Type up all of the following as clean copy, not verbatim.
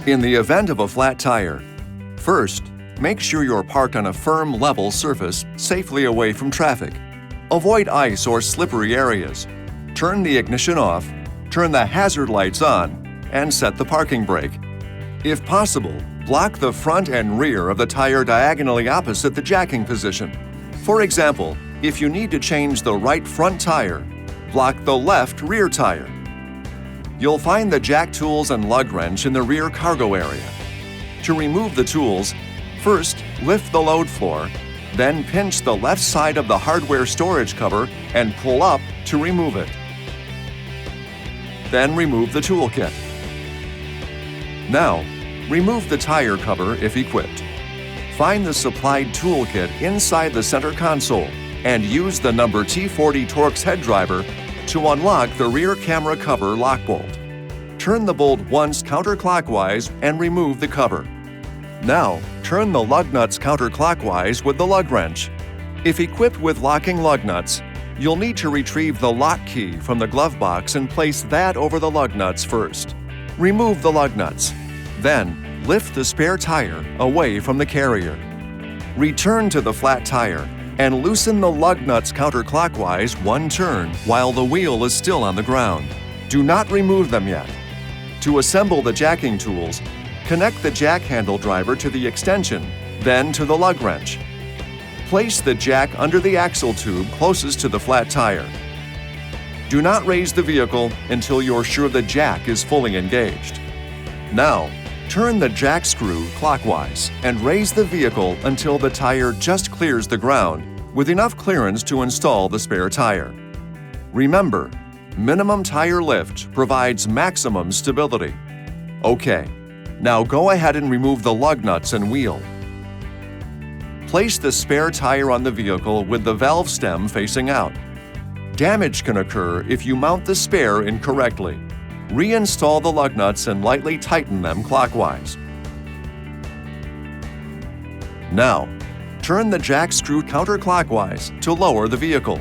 In the event of a flat tire, first, make sure you're parked on a firm, level surface safely away from traffic. Avoid ice or slippery areas. Turn the ignition off, turn the hazard lights on, and set the parking brake. If possible, block the front and rear of the tire diagonally opposite the jacking position. For example, if you need to change the right front tire, block the left rear tire. You'll find the jack tools and lug wrench in the rear cargo area. To remove the tools, first lift the load floor, then pinch the left side of the hardware storage cover and pull up to remove it. Then remove the toolkit. Now, remove the tire cover if equipped. Find the supplied toolkit inside the center console and use the number T40 Torx head driver to unlock the rear camera cover lock bolt. Turn the bolt once counterclockwise and remove the cover. Now, turn the lug nuts counterclockwise with the lug wrench. If equipped with locking lug nuts, you'll need to retrieve the lock key from the glove box and place that over the lug nuts first. Remove the lug nuts. Then, lift the spare tire away from the carrier. Return to the flat tire and loosen the lug nuts counterclockwise one turn while the wheel is still on the ground. Do not remove them yet. To assemble the jacking tools, connect the jack handle driver to the extension, then to the lug wrench. Place the jack under the axle tube closest to the flat tire. Do not raise the vehicle until you're sure the jack is fully engaged. Now, turn the jack screw clockwise and raise the vehicle until the tire just clears the ground with enough clearance to install the spare tire. Remember, minimum tire lift provides maximum stability. Okay, now go ahead and remove the lug nuts and wheel. Place the spare tire on the vehicle with the valve stem facing out. Damage can occur if you mount the spare incorrectly. Reinstall the lug nuts and lightly tighten them clockwise. Now, turn the jack screw counterclockwise to lower the vehicle.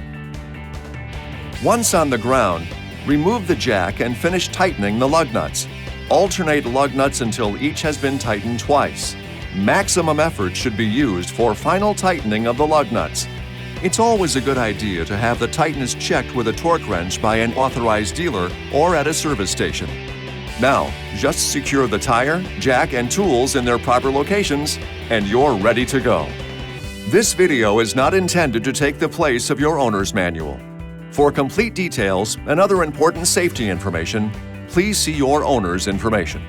Once on the ground, remove the jack and finish tightening the lug nuts. Alternate lug nuts until each has been tightened twice. Maximum effort should be used for final tightening of the lug nuts. It's always a good idea to have the tightness checked with a torque wrench by an authorized dealer or at a service station. Now, just secure the tire, jack, and tools in their proper locations, and you're ready to go. This video is not intended to take the place of your owner's manual. For complete details and other important safety information, please see your owner's information.